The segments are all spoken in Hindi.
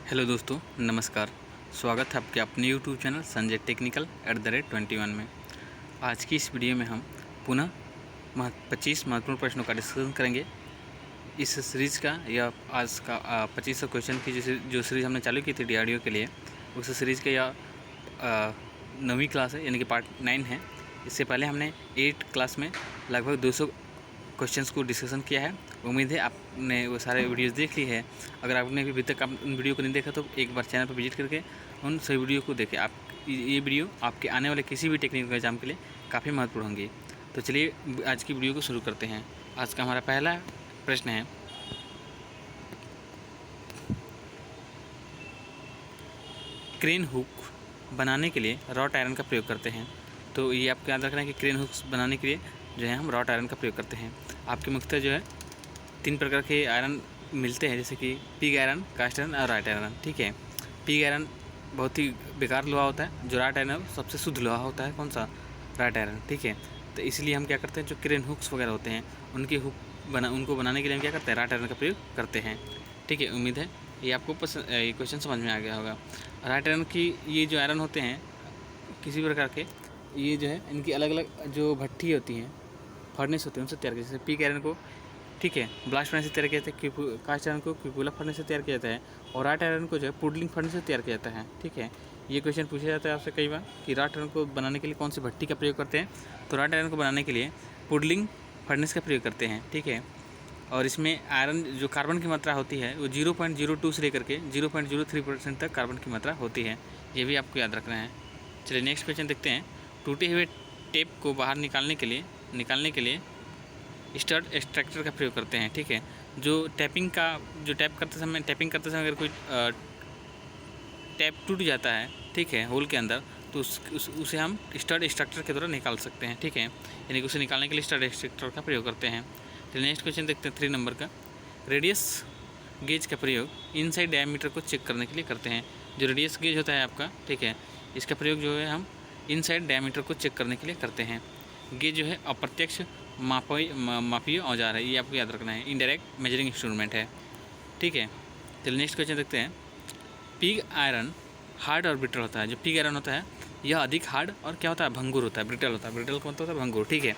हेलो दोस्तों, नमस्कार। स्वागत है आपके अपने यूट्यूब चैनल संजय टेक्निकल @21 में। आज की इस वीडियो में हम पुनः 25 महत्वपूर्ण प्रश्नों का डिस्कशन करेंगे। इस सीरीज़ का या आज का 2500 क्वेश्चन की जो सीरीज़ हमने चालू की थी DRDO के लिए, उस सीरीज़ के यह 9वीं क्लास है, यानी कि पार्ट 9 है। इससे पहले हमने 8 क्लास में लगभग 200 क्वेश्चंस को डिस्कशन किया है। उम्मीद है आपने वो सारे वीडियोस देख ली है। अगर आपने अभी तक उन वीडियो को नहीं देखा तो एक बार चैनल पर विजिट करके उन सभी वीडियो को देखें। आप ये वीडियो आपके आने वाले किसी भी टेक्निकल एग्जाम के लिए काफ़ी महत्वपूर्ण होंगी। तो चलिए आज की वीडियो को शुरू करते हैं। आज का हमारा पहला प्रश्न है, क्रेन हुक बनाने के लिए रॉट आयरन का प्रयोग करते हैं। तो ये आपको याद रखना है कि क्रेन हुक्स बनाने के लिए जो है हम रॉट आयरन का प्रयोग करते हैं। आपके मुख्यतः जो है 3 प्रकार के आयरन मिलते हैं, जैसे कि पिग आयरन, कास्ट आयरन और राट आयरन। ठीक है, पिग आयरन बहुत ही बेकार लोहा होता है, जो राट आयरन सबसे शुद्ध लोहा होता है। कौन सा? Rot iron. ठीक है, तो इसलिए हम क्या करते हैं, जो क्रेन हुक्स वगैरह होते हैं उनको बनाने के लिए हम क्या करते हैं, राट आयरन का प्रयोग करते हैं। ठीक है, उम्मीद है ये आपको ये क्वेश्चन समझ में आ गया होगा। राट आयरन की ये जो आयरन होते हैं किसी प्रकार के, ये जो है इनकी अलग अलग जो भट्टी होती हैं, फर्नेस होते हैं, उनसे तैयार किया। जैसे पिग आयरन को ठीक है ब्लास्ट फर्नेस से तैयार किया जाता है, कास्ट आयरन को क्यूपुला फर्नेस से तैयार किया जाता है, और राट आयरन को जो है पुडलिंग फर्नेस से तैयार किया जाता है। ठीक है, ये क्वेश्चन पूछा जाता है आपसे कई बार कि राट आयरन को बनाने के लिए कौन सी भट्टी का प्रयोग करते हैं। तो राट आयरन को बनाने के लिए पुडलिंग फर्नेस का प्रयोग करते हैं। ठीक है, और इसमें आयरन जो कार्बन की मात्रा होती है वो 0.02 से लेकर के 0.03% तक कार्बन की मात्रा होती है। ये भी आपको याद रखना है। चलिए नेक्स्ट क्वेश्चन देखते हैं। टूटे हुए टेप को बाहर निकालने के लिए स्टड एक्सट्रैक्टर का प्रयोग करते हैं। ठीक है, जो टैप करते समय अगर कोई टैप टूट जाता है, ठीक है, होल के अंदर, तो उसे हम स्टड एक्सट्रैक्टर के द्वारा निकाल सकते हैं। ठीक है, यानी कि उसे निकालने के लिए स्टड एक्सट्रैक्टर का प्रयोग करते हैं। तो नेक्स्ट क्वेश्चन देखते हैं 3 नंबर का। रेडियस गेज का प्रयोग इनसाइड डायमीटर को चेक करने के लिए करते हैं। जो रेडियस गेज होता है आपका, ठीक है, इसका प्रयोग जो है हम इनसाइड डायमीटर को चेक करने के लिए करते हैं। गेज जो है अप्रत्यक्ष मापीय औजार है, ये आपको याद रखना है। इनडायरेक्ट मेजरिंग इंस्ट्रूमेंट है। ठीक है, चलिए नेक्स्ट क्वेश्चन देखते हैं। पिग आयरन हार्ड और ब्रिटल होता है। जो पिग आयरन होता है यह अधिक हार्ड और क्या होता है, भंगुर होता है, ब्रिटल होता है। ब्रिटल का मतलब होता है भंगुर। ठीक है,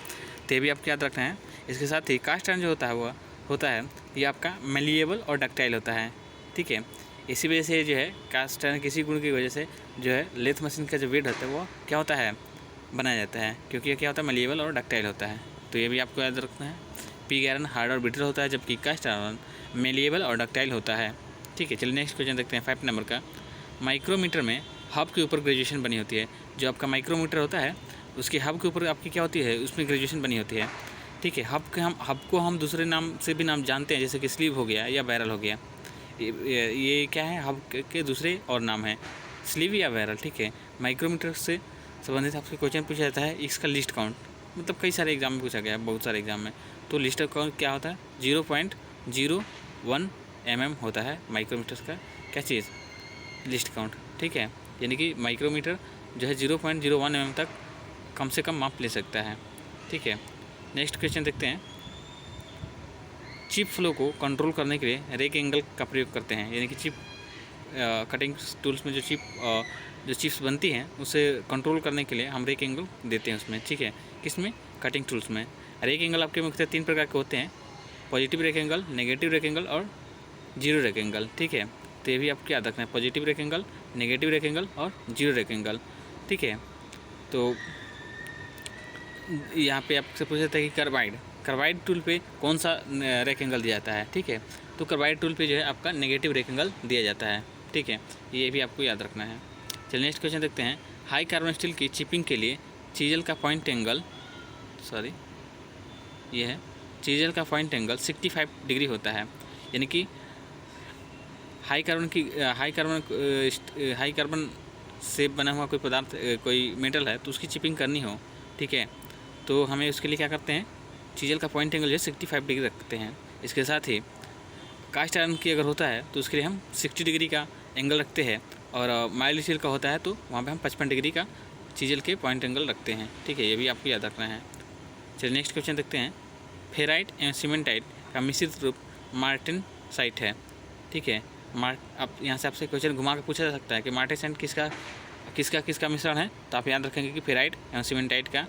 तो ये भी आपको याद रखना है। इसके साथ ही कास्ट आयरन जो होता है वो होता है ये आपका मेलिएबल और डक्टाइल होता है। ठीक है, इसी वजह से जो है कास्ट आयरन किसी गुण की वजह से जो है लेथ मशीन का जो वेट होता है वो क्या होता है, बनाया जाता है, क्योंकि ये क्या होता है, मेलिएबल और डक्टाइल होता है। तो ये भी आपको याद रखना है। पिग आयरन हार्ड और ब्रिटल होता है, जबकि कास्ट आयरन मेलिएबल और डक्टाइल होता है। ठीक है, चलिए नेक्स्ट क्वेश्चन देखते हैं 5 नंबर का। माइक्रोमीटर में हब के ऊपर ग्रेजुएशन बनी होती है। जो आपका माइक्रोमीटर होता है उसके हब के ऊपर आपकी क्या होती है, उसमें ग्रेजुएशन बनी होती है। ठीक है, हब को हम दूसरे नाम से भी नाम जानते हैं, जैसे कि स्लीव हो गया या बैरल हो गया। ये क्या है, हब के दूसरे और नाम है, स्लीव या बैरल। ठीक है, माइक्रोमीटर से संबंधित आपसे क्वेश्चन पूछा जाता है, इसका लिस्ट काउंट, मतलब कई सारे एग्जाम में पूछा गया है, बहुत सारे एग्जाम में। तो लिस्ट काउंट क्या होता है, 0.01 mm होता है माइक्रोमीटर्स का क्या चीज़, लिस्ट काउंट। ठीक है, यानी कि माइक्रोमीटर जो है 0.01 mm तक कम से कम माप ले सकता है। ठीक है, नेक्स्ट क्वेश्चन देखते हैं। चिप फ्लो को कंट्रोल करने के लिए रेक एंगल का प्रयोग करते हैं। यानी कि चिप कटिंग टूल्स में जो चिप्स बनती हैं उसे कंट्रोल करने के लिए हम रेक एंगल देते हैं उसमें। ठीक है, किसमें, कटिंग टूल्स में। रेक एंगल आपके मुख्यतः 3 प्रकार के होते हैं, positive rake angle, negative rake angle और जीरो रेक एंगल। ठीक है, तो ये भी आपको याद रखना है, positive rake angle, negative rake angle और जीरो रेक एंगल। ठीक है, तो यहाँ पे आपसे पूछा जाता है कि कार्बाइड टूल पे कौन सा रेक एंगल दिया जाता है। ठीक है, तो कार्बाइड टूल पे जो है आपका नेगेटिव रेक एंगल दिया जाता है। ठीक है, ये भी आपको याद रखना है। चलिए नेक्स्ट क्वेश्चन देखते हैं। हाई कार्बन स्टील की चिपिंग के लिए चीजल का पॉइंट एंगल 65 डिग्री होता है। यानी कि हाई कार्बन से बना हुआ कोई पदार्थ, कोई मेटल है, तो उसकी चिपिंग करनी हो, ठीक है, तो हमें उसके लिए क्या करते हैं, चीजल का पॉइंट एंगल जो है 65 डिग्री रखते हैं। इसके साथ ही कास्ट आयरन की अगर होता है तो उसके लिए हम 60 डिग्री का एंगल रखते हैं, और माइल्ड स्टील का होता है तो वहाँ पे हम 55 डिग्री का चीजल के पॉइंट एंगल रखते हैं। ठीक है, ये भी आपको याद रखना है। चलिए नेक्स्ट क्वेश्चन देखते हैं। फेराइट एवं सीमेंटाइट का मिश्रित रूप मार्टेनसाइट है। ठीक है, अब यहाँ से आपसे क्वेश्चन घुमा के पूछा जा सकता है कि मार्टेन सैंड किसका मिश्रण है, तो आप याद रखेंगे कि फेराइट एवं सीमेंटाइट का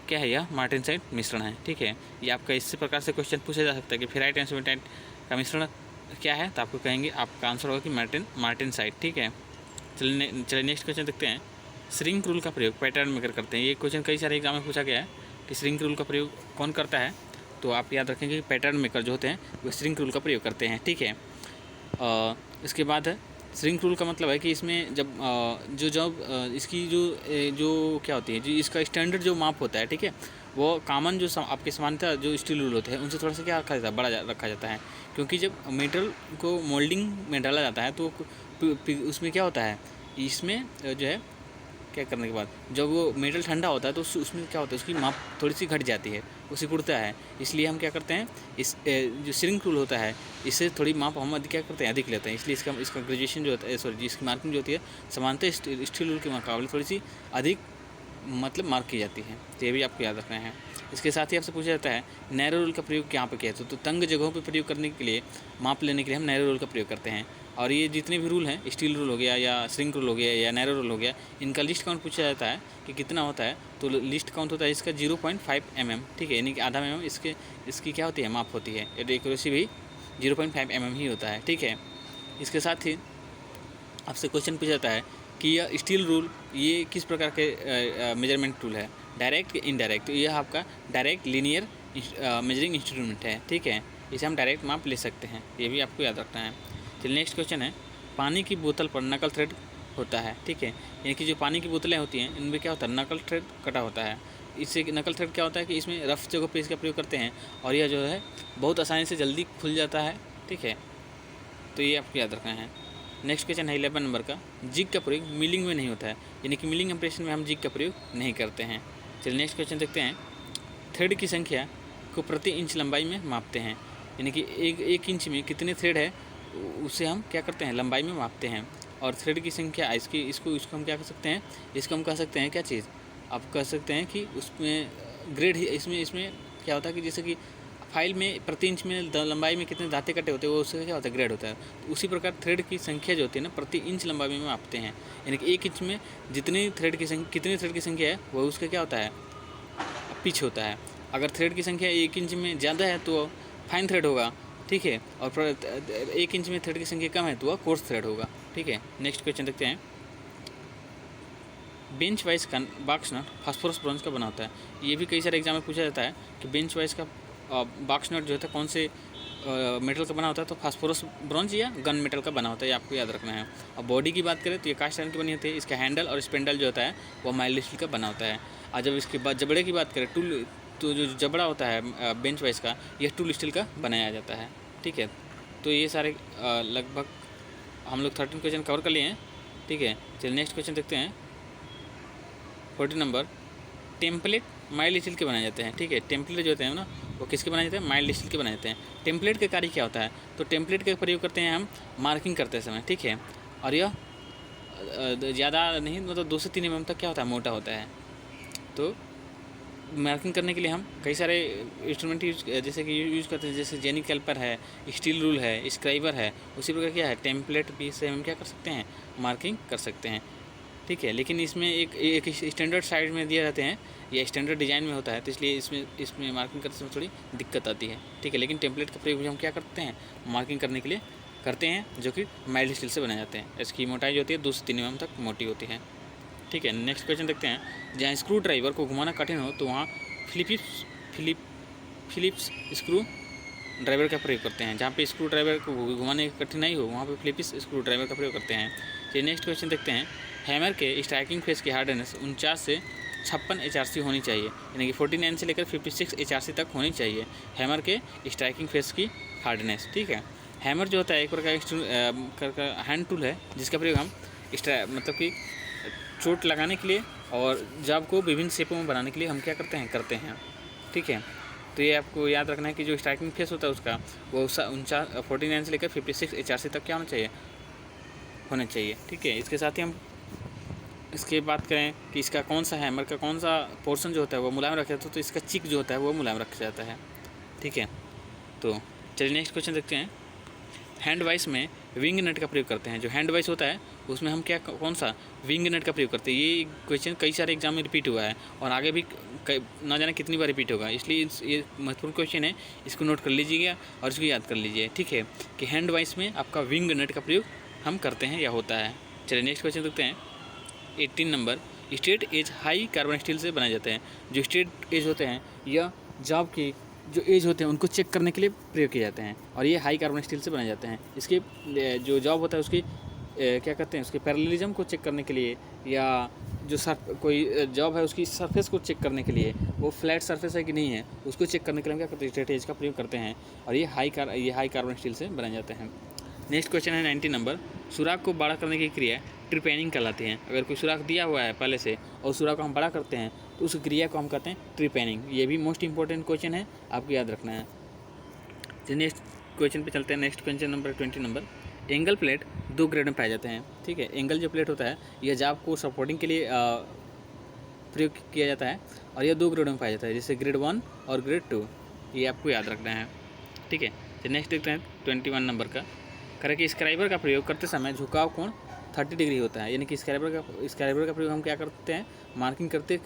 क्या है, यह मार्टेनसाइट मिश्रण है। ठीक है, ये आपका इसी प्रकार से क्वेश्चन पूछा जा सकता है कि फेराइट एवं सीमेंटाइट का मिश्रण क्या है, तो आपको कहेंगे, आपका आंसर होगा कि मार्टेनसाइट। ठीक है, चलिए नेक्स्ट क्वेश्चन देखते हैं। श्रिंक रूल का प्रयोग पैटर्न मेकर करते हैं। ये क्वेश्चन कई सारे एग्जाम में पूछा गया है कि श्रिंक रूल का प्रयोग कौन करता है, तो आप याद रखेंगे कि पैटर्न मेकर जो होते हैं वो श्रिंक रूल का प्रयोग करते हैं। ठीक है, इसके बाद है श्रिंक रूल का मतलब है कि इसमें जब इसकी जो क्या होती है, जो इसका स्टैंडर्ड जो माप होता है, ठीक है, वो कॉमन जो आपके सामान्यतः जो स्टील रूल होते हैं उनसे थोड़ा सा क्या रखा जाता है, बड़ा रखा जाता है। क्योंकि जब मेटल को मोल्डिंग में डाला जाता है तो उसमें क्या होता है, इसमें जो है क्या करने के बाद जब वो मेटल ठंडा होता है तो उसमें क्या होता है, उसकी माप थोड़ी सी घट जाती है, वो सिकुड़ता है। इसलिए हम क्या करते हैं, इस जो श्रिंक रूल होता है इससे थोड़ी माप हम क्या करते हैं, अधिक लेते हैं। इसलिए इसका ग्रेजुएशन जो होता है, सॉरी, इसकी मार्किंग जो होती है सामान्यतः स्टील रूल के मुकाबले थोड़ी सी अधिक मतलब मार्क की जाती है। तो ये भी आपको याद रखना है। इसके साथ ही आपसे पूछा जाता है नैरो रूल का प्रयोग यहाँ पे किया है, तो तंग जगहों पे प्रयोग करने के लिए, माप लेने के लिए हम नैरो रूल का प्रयोग करते हैं। और ये जितने भी रूल हैं, स्टील रूल हो गया या श्रिंक रूल हो गया या नैरो रूल हो गया, इनका लिस्ट काउंट पूछा जाता है कि कितना होता है, तो लिस्ट काउंट होता है इसका 0.5 mm। ठीक है, यानी कि आधा mm इसकी क्या होती है, माप होती है। एक्यूरेसी भी 0.5 mm ही होता है। ठीक है, इसके साथ ही आपसे क्वेश्चन पूछा जाता है कि यह स्टील रूल ये किस प्रकार के मेजरमेंट टूल है, डायरेक्ट या इनडायरेक्ट। तो यह आपका डायरेक्ट लीनियर मेजरिंग इंस्ट्रूमेंट है। ठीक है, इसे हम डायरेक्ट माप ले सकते हैं, ये भी आपको याद रखना है। चलिए नेक्स्ट क्वेश्चन है, पानी की बोतल पर नकल थ्रेड होता है। ठीक है, यानी कि जो पानी की बोतलें होती हैं इनमें क्या होता है, नकल थ्रेड कटा होता है। इससे नकल थ्रेड क्या होता है कि इसमें रफ जगह पे इसका प्रयोग करते हैं और यह जो है बहुत आसानी से जल्दी खुल जाता है। ठीक है, तो ये आपको याद रखना है। नेक्स्ट क्वेश्चन है 11 नंबर का, जिग का प्रयोग मिलिंग में नहीं होता है, यानी कि मिलिंग ऑपरेशन में हम जिग का प्रयोग नहीं करते हैं। चलिए नेक्स्ट क्वेश्चन देखते हैं। थ्रेड की संख्या को प्रति इंच लंबाई में मापते हैं, यानी कि एक इंच में कितने थ्रेड है उसे हम क्या करते हैं, लंबाई में मापते हैं। और थ्रेड की संख्या इसको हम क्या कर सकते हैं, इसको हम कह सकते हैं क्या चीज़, आप कह सकते हैं कि उसमें ग्रेड ही इसमें क्या होता है कि जैसे कि फाइल में प्रति इंच में लंबाई में कितने दांते कटे होते हैं, वो उसका क्या होता है, ग्रेड होता है। तो उसी प्रकार थ्रेड की संख्या जो होती है ना, प्रति इंच लंबाई में मापते हैं, यानी कि एक इंच में कितनी थ्रेड की संख्या है वो उसका क्या होता है, पिच होता है। अगर थ्रेड की संख्या एक इंच में ज़्यादा है तो फाइन थ्रेड होगा। ठीक है, और एक इंच में थ्रेड की संख्या कम है तो वह कोर्स थ्रेड होगा। ठीक है, नेक्स्ट क्वेश्चन देखते हैं। बेंच वाइज का बॉक्स नट फास्फोरस ब्रॉन्ज का बना होता है। ये भी कई सारे एग्जाम में पूछा जाता है कि बेंच वाइज का बॉक्स नट जो होता है कौन से मेटल का बना होता है, तो फास्फोरस ब्रॉन्ज या गन मेटल का बना होता है, ये आपको याद रखना है। और बॉडी की बात करें तो ये कास्ट आयरन की बनी होती है। इसका हैंडल और स्पेंडल जो होता है वो माइल्ड स्टील का बना होता है। और जब इसके बाद जबड़े की बात करें, टूल, तो जो जबड़ा होता है बेंच वाइज का, यह टूल स्टील का बनाया जाता है। ठीक है, तो ये सारे लगभग हम लोग 13 क्वेश्चन कवर कर लिए हैं। ठीक है, चलिए नेक्स्ट क्वेश्चन देखते हैं। 14 नंबर, टेम्पलेट माइल्ड स्टील के बनाए जाते हैं। ठीक है, टेम्पलेट जो होते हैं ना वो किसके बनाए जाते हैं, माइल्ड स्टील के बनाए जाते हैं। टेम्पलेट का कार्य क्या होता है, तो टेम्पलेट का प्रयोग करते हैं हम मार्किंग करते समय। ठीक है, और यह ज़्यादा नहीं, मतलब 2 से 3 mm तक क्या होता है, मोटा होता है। तो मार्किंग करने के लिए हम कई सारे इंस्ट्रूमेंट जैसे कि यूज़ करते हैं, जैसे जेनी कैल्पर है, स्टील रूल है, स्क्राइबर है। उसी प्रकार क्या है, टेम्पलेट भी से हम क्या कर सकते हैं, मार्किंग कर सकते हैं। ठीक है, लेकिन इसमें एक स्टैंडर्ड साइज में दिए जाते हैं या स्टैंडर्ड डिज़ाइन में होता है, तो इसलिए इसमें मार्किंग करते समय थोड़ी दिक्कत आती है। ठीक है, लेकिन टेम्पलेट का प्रयोग हम क्या करते हैं, मार्किंग करने के लिए करते हैं, जो कि माइल्ड स्टील से बनाए जाते हैं। इसकी मोटाई जो होती है 2 से 3 mm तक मोटी होती है। ठीक है, नेक्स्ट क्वेश्चन देखते हैं। जहाँ स्क्रू ड्राइवर को घुमाना कठिन हो तो वहाँ फिलिप्स स्क्रू ड्राइवर का प्रयोग करते हैं। जहाँ पे स्क्रू ड्राइवर को घुमाने की कठिनाई हो वहाँ पे फिलिप्स स्क्रू ड्राइवर का प्रयोग करते हैं। चलिए नेक्स्ट क्वेश्चन देखते हैं। हैमर के स्ट्राइकिंग फेस की हार्डनेस 49 से 56 HRC होनी चाहिए, यानी कि 49 से लेकर 56 HRC तक होनी चाहिए हैमर के स्ट्राइकिंग फेस की हार्डनेस। ठीक है, हैमर जो होता है एक प्रकार का हैंड टूल है जिसका प्रयोग हम मतलब कि चोट लगाने के लिए और जॉब को विभिन्न शेपों में बनाने के लिए हम क्या करते हैं। ठीक है, तो ये आपको याद रखना है कि जो स्ट्राइकिंग फेस होता है उसका वो 49 से लेकर 56 HRC तक क्या होना चाहिए। ठीक है, इसके साथ ही हम इसके बात करें कि इसका कौन सा हैमर का कौन सा पोर्शन जो होता है वो मुलायम रखा जाता है, तो इसका चिक जो होता है वो मुलायम रखा जाता है। ठीक है, तो चलिए नेक्स्ट क्वेश्चन देखते हैं। हैंड वाइस में विंग नट का प्रयोग करते हैं। जो हैंड वाइस होता है उसमें हम कौन सा विंग नट का प्रयोग करते हैं। ये क्वेश्चन कई सारे एग्जाम में रिपीट हुआ है और आगे भी ना जाने कितनी बार रिपीट होगा, इसलिए ये महत्वपूर्ण क्वेश्चन है, इसको नोट कर लीजिएगा और इसको याद कर लीजिए, ठीक है, कि हैंड वाइस में आपका विंग नट का प्रयोग हम करते हैं या होता है। चलिए नेक्स्ट क्वेश्चन देखते हैं। 18 number, state as high carbon steel से बनाए जाते हैं। जो स्टेट एज होते हैं या जॉब की जो एज होते हैं उनको चेक करने के लिए प्रयोग किए जाते हैं और ये हाई कार्बन स्टील से बनाए जाते हैं। इसके जो जॉब होता है उसकी क्या कहते हैं, उसके पैरेललिज्म को चेक करने के लिए या जो कोई जॉब है उसकी सरफेस को चेक करने के लिए, वो फ्लैट सरफेस है कि नहीं है उसको चेक करने के लिए हम क्या करते हैं, स्टेट एज का प्रयोग करते हैं और ये हाई कार्बन स्टील से बनाए जाते हैं। नेक्स्ट क्वेश्चन है 19 नंबर, सुराख को बड़ा करने की क्रिया ट्रिपेनिंग कहलाती है। अगर कोई सुराख दिया हुआ है पहले से और सुराख को हम बड़ा करते हैं तो उस क्रिया को हम कहते हैं ट्रिपेनिंग। ये भी मोस्ट इंपॉर्टेंट क्वेश्चन है, आपको याद रखना है। तो नेक्स्ट क्वेश्चन पे चलते हैं। Next question number 20 number, angle plate 2 grade में पाए जाते हैं, ठीक है। एंगल जो प्लेट होता है यह जाब को सपोर्टिंग के लिए प्रयोग किया जाता है और यह 2 ग्रेड में पाया जाता है, जैसे ग्रेड 1 और ग्रेड 2, ये आपको याद रखना है, ठीक है। तो नेक्स्ट देखते हैं 21 नंबर का, करें कि स्क्राइबर का प्रयोग करते समय झुकाव कोण 30 डिग्री होता है। यानी कि स्क्राइबर का प्रयोग हम क्या करते हैं, मार्किंग करते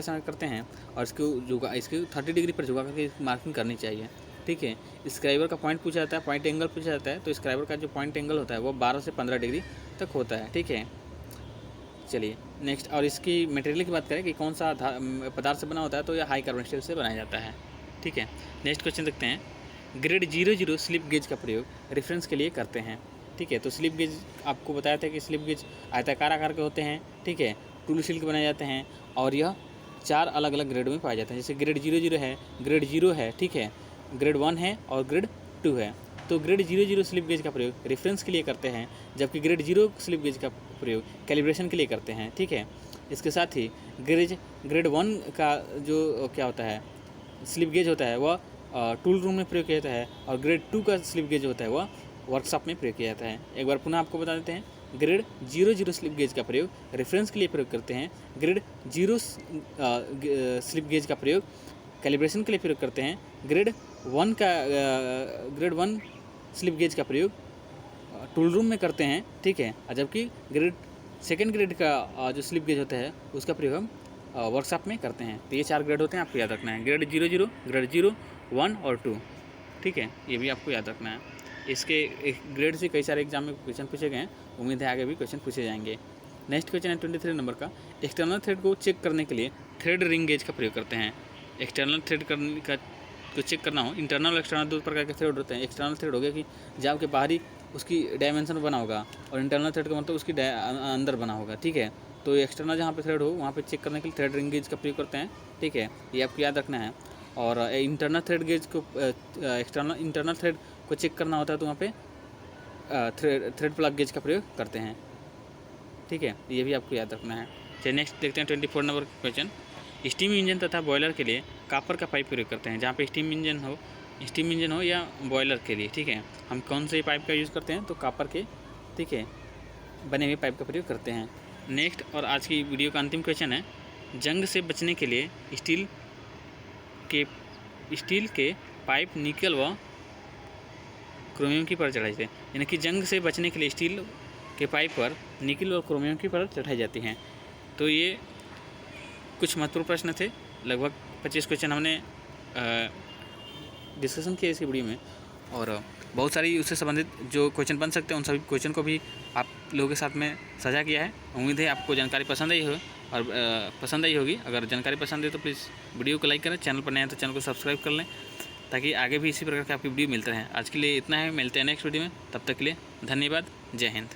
समय करते हैं और इसको 30 डिग्री पर झुका करके मार्किंग करनी चाहिए, ठीक है। स्क्राइबर का पॉइंट पूछा जाता है, पॉइंट एंगल पूछा जाता है, तो स्क्राइबर का जो पॉइंट एंगल होता है वो 12 से 15 डिग्री तक होता है, ठीक है। चलिए नेक्स्ट, और इसकी मटेरियल की बात करें कि कौन सा पदार्थ से बना होता है, तो यह हाई कार्बन स्टील से बनाया जाता है, ठीक है। नेक्स्ट क्वेश्चन देखते हैं। ग्रेड 00 स्लिप गेज का प्रयोग रेफरेंस के लिए करते हैं, ठीक है। तो स्लिप गेज आपको बताया था कि स्लिप गेज आयताकार आकार के होते हैं, ठीक है, टूल स्टील के बनाए जाते हैं और यह 4 अलग अलग ग्रेड में पाए जाते हैं। जैसे ग्रेड 00 है, ग्रेड 0 है, ठीक है, ग्रेड 1 है और ग्रेड 2 है। तो ग्रेड 00 स्लिप गेज का प्रयोग रेफरेंस के लिए करते हैं, जबकि ग्रेड 0 स्लिप गेज का प्रयोग कैलिब्रेशन के लिए करते हैं, ठीक है। इसके साथ ही ग्रेड 1 का जो क्या होता है स्लिप गेज होता है वह टूल रूम में प्रयोग किया जाता है और ग्रेड 2 का स्लिप गेज होता है वह वर्कशॉप में प्रयोग किया जाता है। एक बार पुनः आपको बता देते हैं, ग्रेड 00 स्लिप गेज का प्रयोग रेफरेंस के लिए प्रयोग करते हैं, ग्रेड 0 स्लिप गेज का प्रयोग कैलिब्रेशन के लिए प्रयोग करते हैं, ग्रेड 1 स्लिप गेज का प्रयोग टूल रूम में करते हैं, ठीक है, जबकि सेकेंड ग्रेड का जो स्लिप गेज होता है उसका प्रयोग हम वर्कशॉप में करते हैं। तो ये 4 ग्रेड होते हैं, आपको याद रखना है, ग्रेड 00, ग्रेड 0, 1 और 2, ठीक है, ये भी आपको याद रखना है। इसके ग्रेड से कई सारे एग्जाम में क्वेश्चन पूछे गए हैं, उम्मीद है आगे भी क्वेश्चन पूछे जाएंगे। नेक्स्ट क्वेश्चन है 23 नंबर का, एक्सटर्नल थ्रेड को चेक करने के लिए थ्रेड रिंग गेज का प्रयोग करते हैं। एक्सटर्नल थ्रेड को चेक करना हो, इंटरनल और एक्सटर्नल 2 प्रकार के थ्रेड होते हैं। एक्सटर्नल थ्रेड हो गया कि जाब के बाहरी उसकी डायमेंशन बना होगा और इंटरनल थ्रेड का मतलब उसकी अंदर बना होगा, ठीक है। तो एक्सटर्नल जहाँ पे थ्रेड हो वहाँ पे चेक करने के लिए थ्रेड रिंग गेज का प्रयोग करते हैं, ठीक है, ये आपको याद रखना है। और इंटरनल थ्रेड गेज को इंटरनल थ्रेड को चेक करना होता है तो वहाँ पे थ्रेड प्लग गेज का प्रयोग करते हैं, ठीक है, ये भी आपको याद रखना है। चलिए नेक्स्ट देखते हैं 24 नंबर क्वेश्चन। स्टीम इंजन तथा बॉयलर के लिए कापर का पाइप प्रयोग करते हैं। जहाँ पे स्टीम इंजन हो या बॉयलर के लिए, ठीक है, हम कौन से पाइप का यूज़ करते हैं, तो कापर के, ठीक है, बने हुए पाइप का प्रयोग करते हैं। नेक्स्ट और आज की वीडियो का अंतिम क्वेश्चन है, जंग से बचने के लिए स्टील के पाइप निकल व क्रोमियम की परत चढ़ाई जाती है। यानी कि जंग से बचने के लिए स्टील के पाइप पर निकल और क्रोमियम की परत चढ़ाई जाती हैं। तो ये कुछ महत्वपूर्ण प्रश्न थे, लगभग 25 क्वेश्चन हमने डिस्कशन किया इसी वीडियो में और बहुत सारी उससे संबंधित जो क्वेश्चन बन सकते हैं उन सभी क्वेश्चन को भी आप लोगों के साथ में साझा किया है। उम्मीद है आपको जानकारी पसंद आई हो और पसंद आई होगी। अगर जानकारी पसंद है तो प्लीज़ वीडियो को लाइक करें, चैनल पर नए हैं तो चैनल को सब्सक्राइब कर लें ताकि आगे भी इसी प्रकार के आपकी वीडियो मिलते रहें। आज के लिए इतना है, मिलते हैं नेक्स्ट वीडियो में, तब तक के लिए धन्यवाद, जय हिंद।